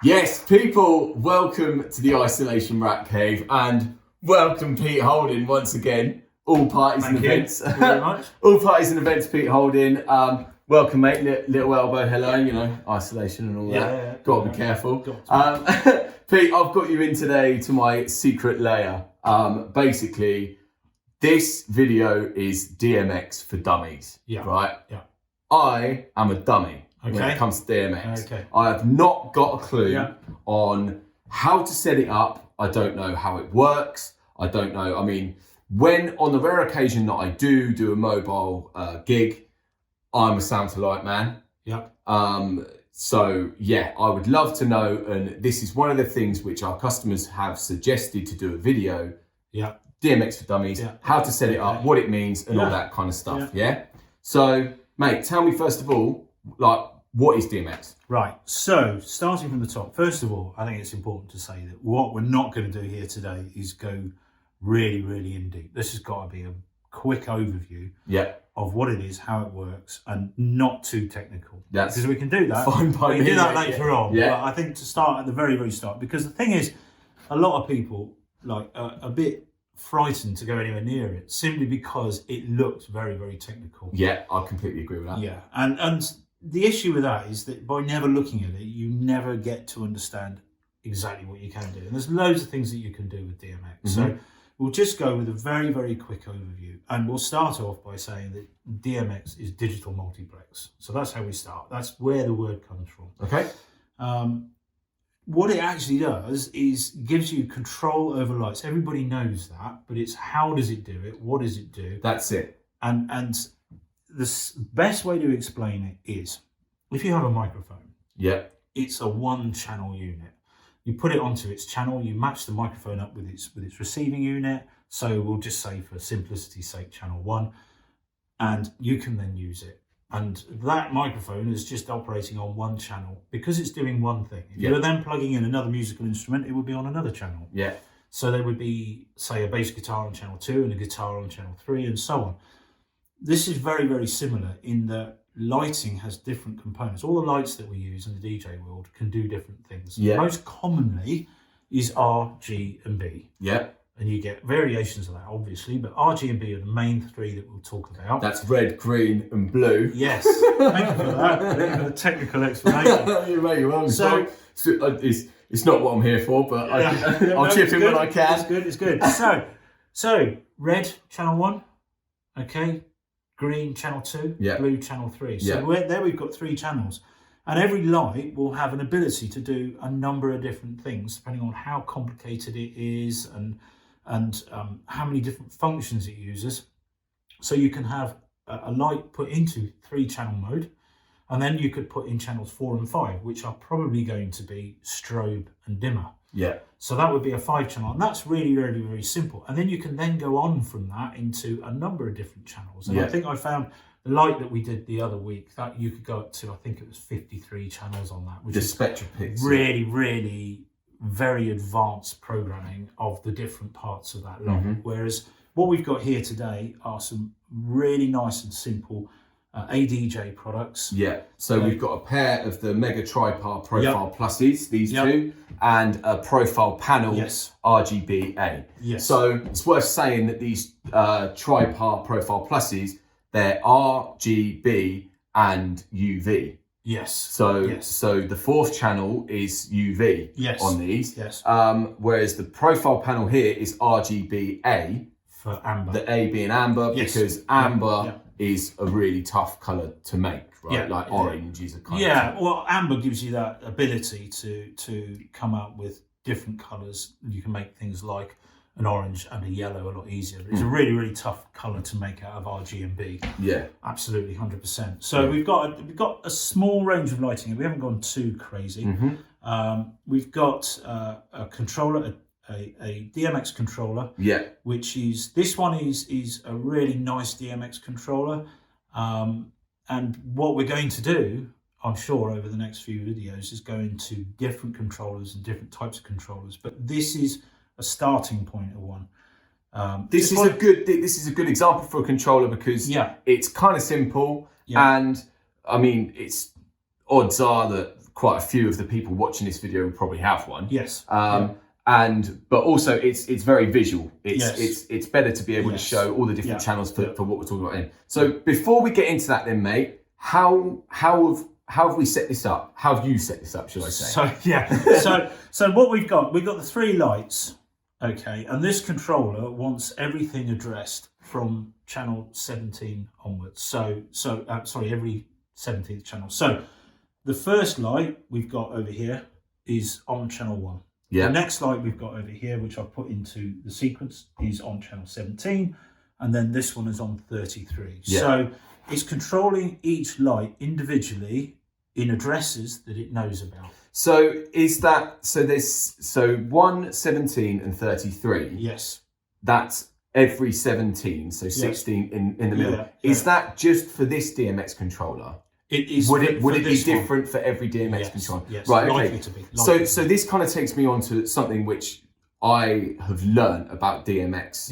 Yes, people, welcome to the Isolation Rat Cave, and welcome Pete Holding once again. All parties and events. Thank you very much. All parties and events, Pete Holding. Welcome, mate. Little elbow, hello. You know, isolation and all that. Yeah. Got to be careful. Pete, I've got you in today to my secret lair. Basically, this video is DMX for dummies. Yeah. Right. Yeah. I am a dummy. When it comes to DMX. Okay. I have not got a clue on how to set it up. I don't know how it works. I don't know. I mean, when on the rare occasion that I do a mobile gig, I'm a sound to light man. Yeah. So yeah, I would love to know, and this is one of the things which our customers have suggested to do a video. Yeah. DMX for dummies, how to set it up, what it means, and all that kind of stuff. Yeah. So, mate, tell me first of all, like, what is DMX? Right, so starting from the top, first of all, I think it's important to say that what we're not going to do here today is go really, really in deep. This has got to be a quick overview of what it is, how it works, and not too technical. Because we can do that. Fine by we me, can do that later on. Yeah. But I think to start at the very, very start, because the thing is, a lot of people like are a bit frightened to go anywhere near it simply because it looks very, very technical. Yeah, I completely agree with that. Yeah, and the issue with that is that by never looking at it, you never get to understand exactly what you can do. And there's loads of things that you can do with DMX. Mm-hmm. So we'll just go with a very, very quick overview. And we'll start off by saying that DMX is digital multiplex. So that's how we start. That's where the word comes from. Okay. What it actually does is gives you control over lights. Everybody knows that, but it's how does it do it? What does it do? That's it. And the best way to explain it is, if you have a microphone, it's a one-channel unit. You put it onto its channel, you match the microphone up with its receiving unit. So we'll just say, for simplicity's sake, channel 1, and you can then use it. And that microphone is just operating on one channel because it's doing one thing. If you were then plugging in another musical instrument, it would be on another channel. Yeah. So there would be, say, a bass guitar on channel 2 and a guitar on channel 3 and so on. This is very, very similar in that lighting has different components. All the lights that we use in the DJ world can do different things. Yeah. Most commonly is R, G, and B. Yeah. And you get variations of that, obviously, but R, G, and B are the main three that we'll talk about. That's red, green, and blue. Yes. Thank you for that. Thank you for the technical explanation. You're welcome. So it's not what I'm here for, but I'll chip in when I can. It's good. So red, channel 1. Okay. Green, channel 2, blue, channel 3. So there we've got 3 channels. And every light will have an ability to do a number of different things, depending on how complicated it is and how many different functions it uses. So you can have a light put into 3-channel mode, and then you could put in channels 4 and 5, which are probably going to be strobe and dimmer. Yeah. So that would be a 5-channel, and that's really, really, very simple. And then you can then go on from that into a number of different channels. And I think I found the light that we did the other week that you could go up to, I think it was 53 channels on that, which is really, really very advanced programming of the different parts of that light. Whereas what we've got here today are some really nice and simple ADJ products. Yeah, so we've got a pair of the Mega Tripar Profile Pluses, these two, and a Profile Panel RGB-A. Yes. So it's worth saying that these Tripar Profile Pluses, they're RGB and UV. Yes. So the 4th channel is UV on these. Yes. Whereas the Profile Panel here is RGB-A. For amber. The A being amber, because amber is a really tough colour to make, right? Like orange is a kind of... well, amber gives you that ability to come out with different colours. You can make things like an orange and a yellow a lot easier. But it's a really, really tough colour to make out of RG and B. Yeah. Absolutely, 100%. So we've got a small range of lighting. We haven't gone too crazy. We've got a controller, a DMX controller, which is, this one is a really nice DMX controller, and what we're going to do, I'm sure, over the next few videos is go into different controllers and different types of controllers, but this is a starting point of one. This is a good example for a controller because it's kind of simple, and I mean, odds are that quite a few of the people watching this video will probably have one. Yes. But also it's very visual. It's better to be able to show all the different channels for what we're talking about in. So before we get into that then, mate, how have we set this up? How have you set this up, should I say? So what we've got the 3 lights, okay, and this controller wants everything addressed from channel 17 onwards. Sorry, every 17th channel. So the first light we've got over here is on channel 1. The next light we've got over here, which I've put into the sequence, is on channel 17, and then this one is on 33. So it's controlling each light individually in addresses that it knows about. So is that, so 1, 17 and 33? Yes. That's every 17, so 16 in the middle. Is that just for this Dmx controller? It is. Would it be different for every Dmx controller? Yes. Right. Likely Okay. to be. So this kind of takes me on to something which I have learned about DMX.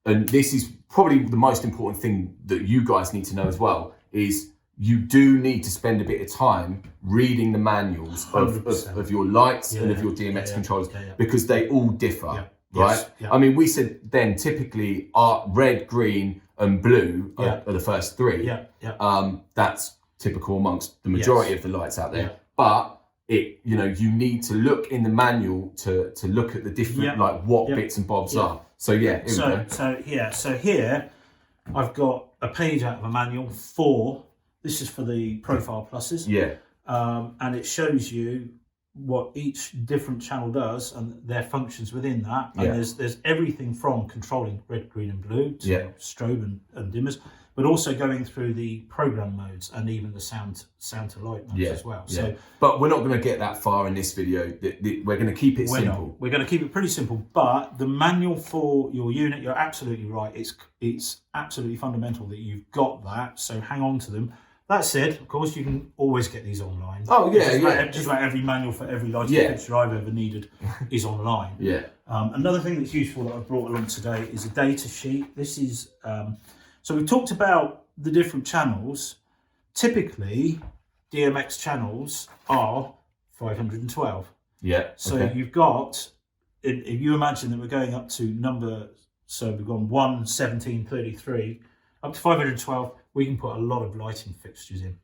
And this is probably the most important thing that you guys need to know as well, is you do need to spend a bit of time reading the manuals of your lights and of your Dmx controllers because they all differ. Right? I mean, we said then typically red, green and blue are the first 3. That's typical amongst the majority of the lights out there. But you need to look in the manual to look at the different like what bits and bobs are. So so here I've got a page out of a manual for this is for the profile pluses. And it shows you what each different channel does and their functions within that. And there's everything from controlling red, green and blue to strobe and dimmers, but also going through the program modes and even the sound to light modes as well. So, but we're not going to get that far in this video. We're going to keep it simple. We're going to keep it pretty simple, but the manual for your unit, you're absolutely right. It's absolutely fundamental that you've got that. So hang on to them. That said, of course, you can always get these online. Just about every manual for every lighting fixture I've ever needed is online. Another thing that's useful that I've brought along today is a data sheet. This is so we've talked about the different channels. Typically, Dmx channels are 512. So you've got, if you imagine that we're going up to number, so we've gone 1, 17, 33, up to 512. We can put a lot of lighting fixtures in.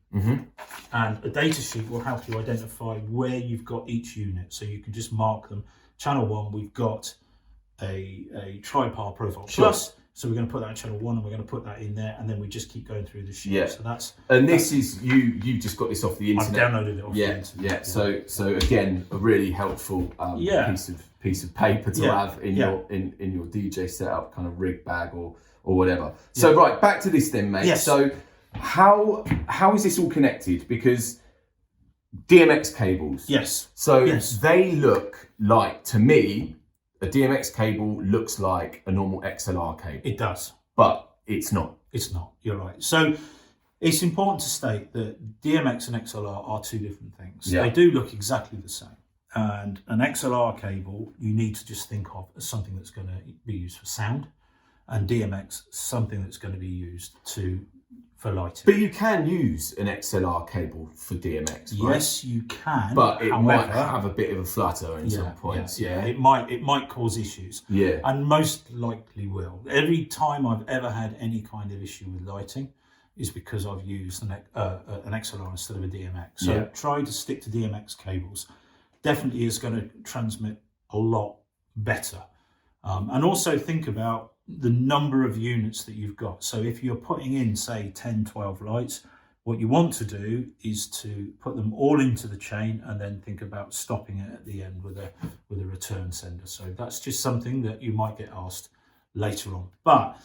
And a data sheet will help you identify where you've got each unit. So you can just mark them. Channel 1, we've got a tripar profile plus. So we're going to put that in channel 1 and we're going to put that in there. And then we just keep going through the sheet. So this is, you just got this off the internet. I've downloaded it off the internet. So again, a really helpful piece of paper to have in your DJ setup, kind of rig bag or whatever. So right, back to this then, mate. So how is this all connected? Because Dmx cables. So they look like, to me, a Dmx cable looks like a normal XLR cable. It does. But it's not. It's not, you're right. So it's important to state that DMX and XLR are 2 different things. They do look exactly the same. And an XLR cable, you need to just think of as something that's going to be used for sound. And DMX, something that's going to be used for lighting. But you can use an XLR cable for DMX, right? Yes, you can. But it might have a bit of a flutter in some points. It might cause issues. And most likely will. Every time I've ever had any kind of issue with lighting is because I've used an XLR instead of a DMX. So try to stick to DMX cables. Definitely is going to transmit a lot better. And also think about the number of units that you've got. So if you're putting in, say, 10, 12 lights, what you want to do is to put them all into the chain and then think about stopping it at the end with a return sender. So that's just something that you might get asked later on. But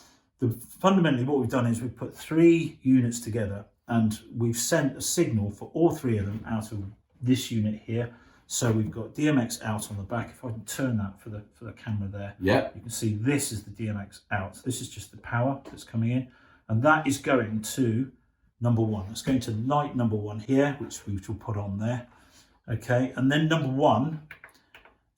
fundamentally what we've done is we've put 3 units together and we've sent a signal for all 3 of them out of this unit here. So we've got Dmx Out on the back. If I can turn that for the camera there, you can see this is the Dmx Out. This is just the power that's coming in, and that is going to number 1. It's going to light number 1 here, which we will put on there. Okay, and then number 1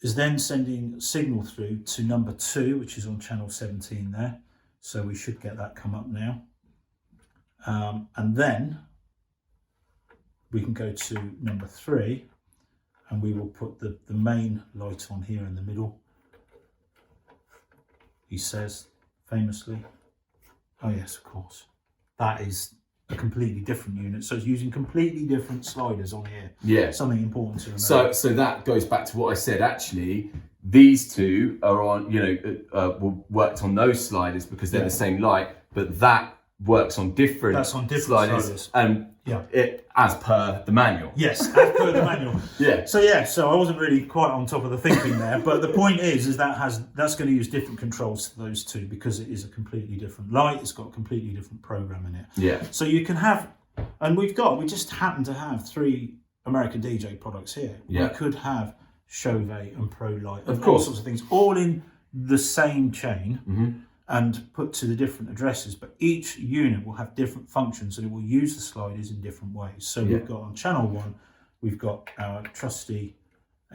is then sending a signal through to number 2, which is on channel 17 there. So we should get that come up now, and then we can go to number 3, and we will put the main light on here in the middle. He says famously, oh yes, of course, that is a completely different unit. So it's using completely different sliders on here. Yeah. Something important to remember. So that goes back to what I said. Actually, these two are on, worked on those sliders because they're the same light, but that works on different. That's on different sliders. And it as per the manual. Yes, as per the manual. Yeah. So I wasn't really quite on top of the thinking there, but the point is that's going to use different controls to those two because it is a completely different light. It's got a completely different program in it. Yeah. So you can have, and we just happen to have 3 American DJ products here. Yeah. We could have Chauvet and Pro Light, of all course, sorts of things, all in the same chain. And put to the different addresses, but each unit will have different functions and it will use the sliders in different ways. So we've got on channel 1, we've got our trusty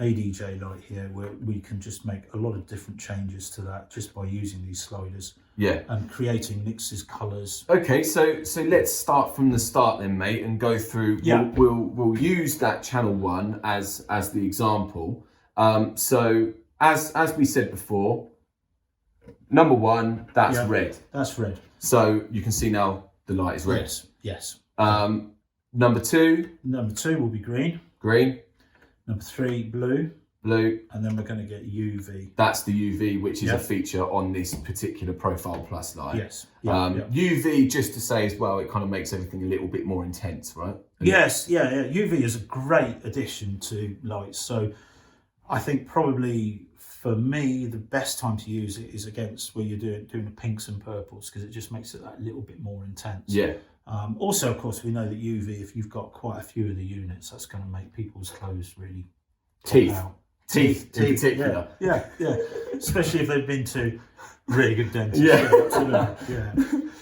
ADJ light here where we can just make a lot of different changes to that just by using these sliders. Yeah. And creating mixes, colours. Okay, so let's start from the start then, mate, and go through. Yeah. We'll use that channel 1 as the example. So as we said before, number 1, that's red. That's red. So you can see now the light is red. Yes. Number 2. Number 2 will be green. Green. Number 3, blue. Blue. And then we're going to get UV. That's the UV, which is a feature on this particular Profile Plus light. Yes. UV, just to say as well, it kind of makes everything a little bit more intense, right? Yes. UV is a great addition to lights. So I think probably, for me, the best time to use it is against where you're doing the pinks and purples because it just makes it that little bit more intense. Yeah. Also, of course, we know that UV, if you've got quite a few of the units, that's going to make people's clothes really teeth in particular. Yeah. Especially if they've been to really good dentists. Yeah. Absolutely. Yeah.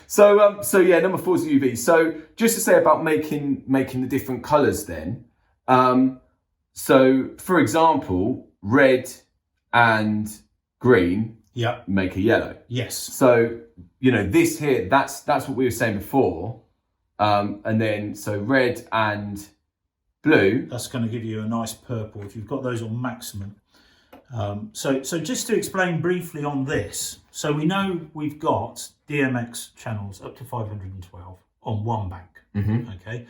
So number 4 is UV. So just to say about making the different colours then. So for example, red and green make a yellow. Yes. So this here, that's what we were saying before. And then so red and blue, that's going to give you a nice purple if you've got those on maximum. So just to explain briefly on this, so we know we've got Dmx channels up to 512 on one bank. Okay,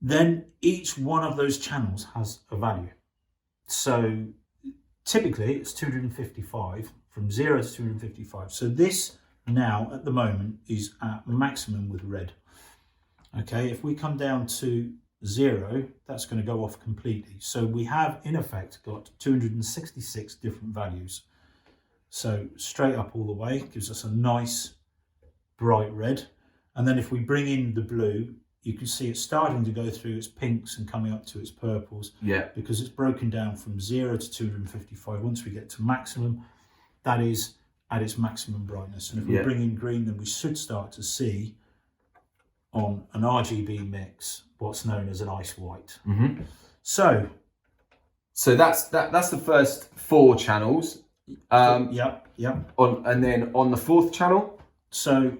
then each one of those channels has a value. So typically it's 255, from 0 to 255. So this now at the moment is at maximum with red. Okay, if we come down to 0, that's going to go off completely. So we have in effect got 266 different values. So straight up all the way gives us a nice bright red. And then if we bring in the blue, you can see it's starting to go through its pinks and coming up to its purples. Yeah. Because it's broken down from 0 to 255. Once we get to maximum, that is at its maximum brightness. And if we bring in green, then we should start to see on an RGB mix what's known as an ice white. So that's the first 4 channels. And then on the 4th channel. So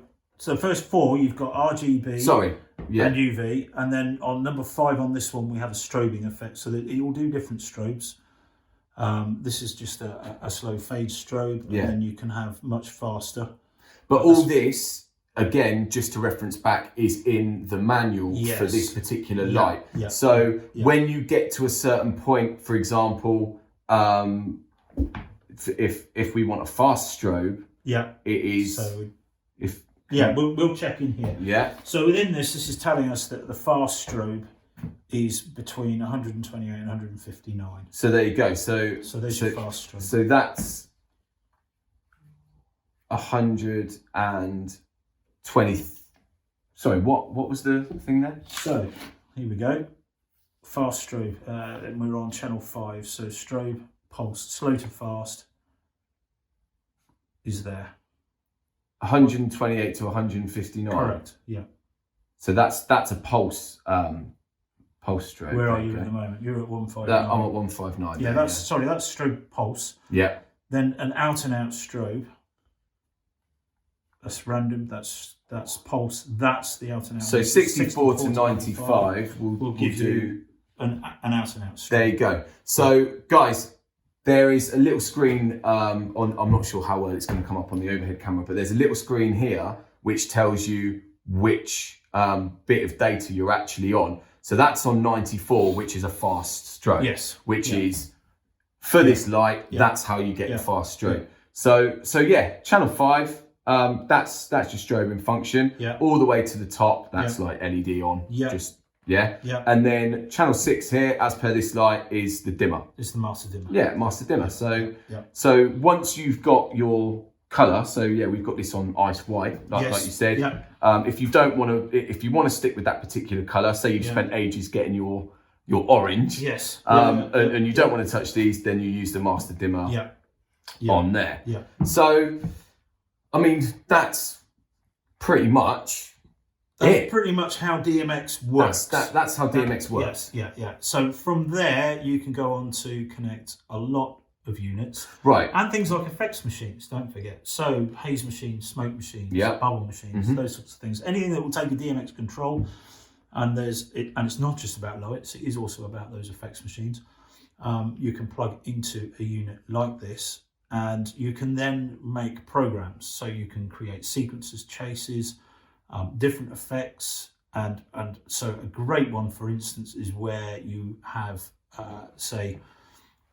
first 4 you've got RGB. And UV, and then on number 5 on this one we have a strobing effect, so that it will do different strobes. This is just a slow fade strobe, and then you can have much faster. But all this, again, just to reference back, is in the manual for this particular light. So when you get to a certain point, for example, if we want a fast strobe, it is. So we'll check in here. Yeah. So within this is telling us that the fast strobe is between 128 and 159. So there you go. So there's your fast strobe. So that's 120. Sorry, what was the thing there? So here we go. Fast strobe, and we're on channel 5. So strobe pulse, slow to fast, is there. 128 to 159. Correct. Yeah. So that's a pulse strobe. Where are you at the moment? You're at 159. I'm at 159. Yeah, that's strobe pulse. Yeah. Then an out and out strobe. That's random. That's that's pulse, that's the out and out. So 64 to 95 will give you an out and out stream. There you go. So guys, there is a little screen on, I'm not sure how well it's going to come up on the overhead camera, but there's a little screen here which tells you which bit of data you're actually on. So that's on 94, which is a fast stroke. Yes. Which is, for this light, that's how you get the fast stroke. So yeah, channel 5, that's your strobing function. All the way to the top, that's like LED on. And then channel 6 here, as per this light, is the dimmer. It's the master dimmer. Yeah, master dimmer. So once you've got your colour, so yeah, we've got this on ice white, like you said. If you don't want to, if you want to stick with that particular colour, say you've spent ages getting your orange, and you don't want to touch these, then you use the master dimmer on there. So, I mean, that's pretty much pretty much how DMX works. That's how DMX works. So from there, you can go on to connect a lot of units. Right. And things like effects machines, don't forget. So haze machines, smoke machines, bubble machines, those sorts of things. Anything that will take a DMX control, and it's not just about lights, it is also about those effects machines. You can plug into a unit like this, and you can then make programs. So you can create sequences, chases, different effects, and so a great one, for instance, is where you have say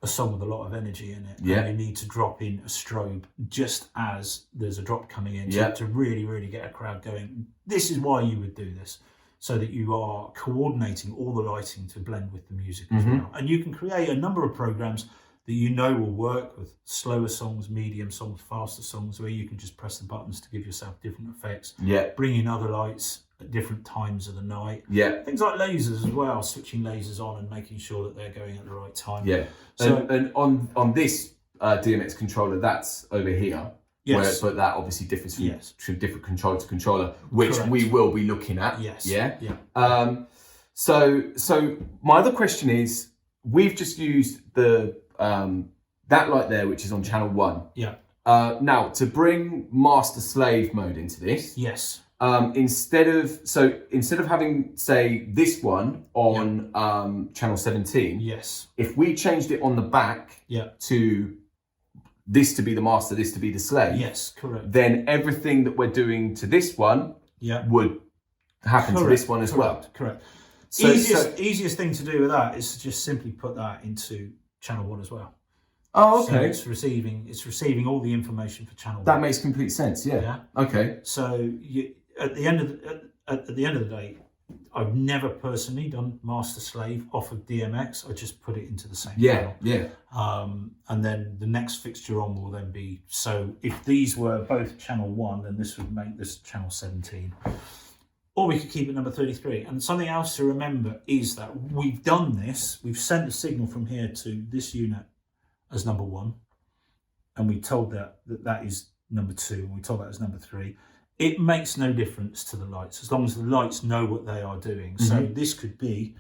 a song with a lot of energy in it, and you need to drop in a strobe just as there's a drop coming in to really get a crowd going. This is why you would do this, so that you are coordinating all the lighting to blend with the music as well. And you can create a number of programs that you know will work with slower songs, medium songs, faster songs, where you can just press the buttons to give yourself different effects. Bring in other lights at different times of the night. Things like lasers as well, switching lasers on and making sure that they're going at the right time. So, and on this DMX controller, that's over here. But that obviously differs from different controller to controller, which we will be looking at. So my other question is, we've just used the that light there, which is on channel 1. Now, to bring master slave mode into this, instead of having, say, this one on channel 17, if we changed it on the back to this to be the master, this to be the slave, then everything that we're doing to this one would happen to this one as well. So, easiest thing to do with that is to just simply put that into channel 1 as well. Oh, okay. So it's receiving all the information for channel 1. That makes complete sense. Okay. So at the end of the day, I've never personally done master slave off of DMX. I just put it into the same channel. And then the next fixture on will then be, so if these were both channel 1, then this would make this channel 17. Or we could keep it number 33. And something else to remember is that we've done this. We've sent the signal from here to this unit as number 1. And we told that is number 2. And we told that as number 3. It makes no difference to the lights, as long as the lights know what they are doing. So this could be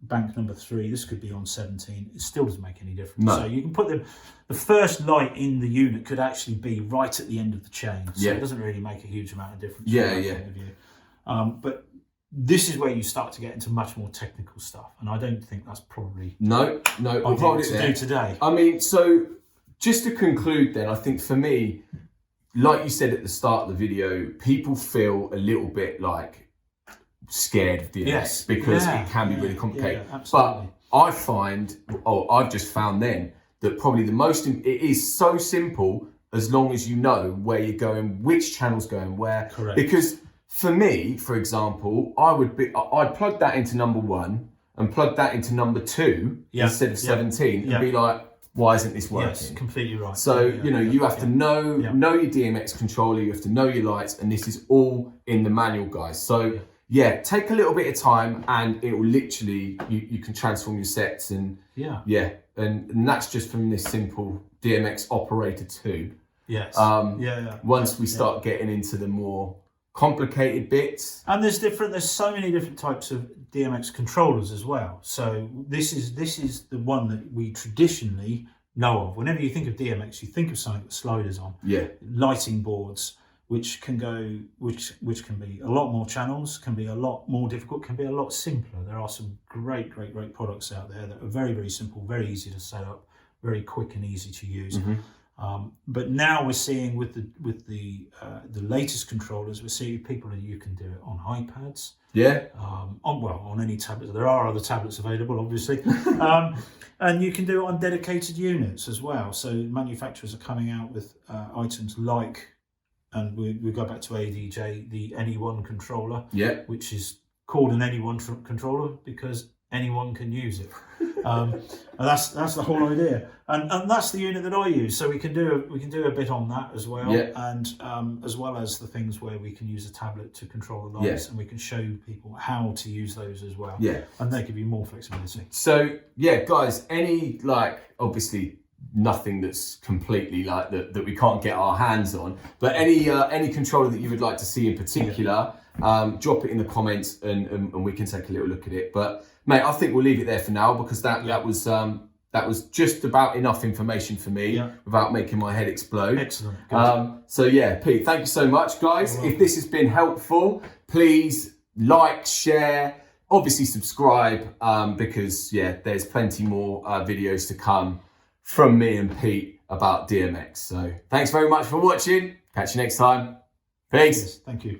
bank number 3. This could be on 17. It still doesn't make any difference. So you can put the first light in the unit could actually be right at the end of the chain. So it doesn't really make a huge amount of difference. Point of view. But this is where you start to get into much more technical stuff, and I don't think that's probably no. We'll hold it there. Do today. I mean, so just to conclude, then, I think for me, like you said at the start of the video, people feel a little bit like scared of DMX because it can be really complicated. But I've just found then that probably it is so simple as long as you know where you're going, which channel's going where. Because for me, for example, I'd plug that into number 1 and plug that into number 2 instead of 17 and be like, why isn't this working? Yes, completely right. So, you have to know your DMX controller, you have to know your lights, and this is all in the manual, guys. So, take a little bit of time and it will literally, you can transform your sets and and that's just from this simple DMX operator tube. Once we start getting into the more complicated bits, and there's so many different types of DMX controllers as well. So this is the one that we traditionally know of. Whenever you think of DMX, you think of something with sliders on, lighting boards, which can be a lot more channels, can be a lot more difficult, can be a lot simpler. There are some great products out there that are very, very simple, very easy to set up, very quick and easy to use. But now we're seeing with the latest controllers, we're seeing people that you can do it on iPads. Yeah. On any tablet. There are other tablets available, obviously. And you can do it on dedicated units as well. So manufacturers are coming out with items like, and we go back to ADJ, the NE1 controller, which is called an NE1 controller because anyone can use it. And that's the whole idea, and that's the unit that I use. So we can do a bit on that as well, and as well as the things where we can use a tablet to control the lights, and we can show people how to use those as well. And they give you more flexibility. So guys, any obviously nothing that's completely that we can't get our hands on, but any controller that you would like to see in particular, drop it in the comments and we can take a little look at it. But mate, I think we'll leave it there for now, because that was just about enough information for me without making my head explode. Excellent. So Pete, thank you so much, guys. If this has been helpful, please like, share, obviously subscribe, because there's plenty more videos to come from me and Pete about DMX. So thanks very much for watching. Catch you next time. Peace. Yes, thank you.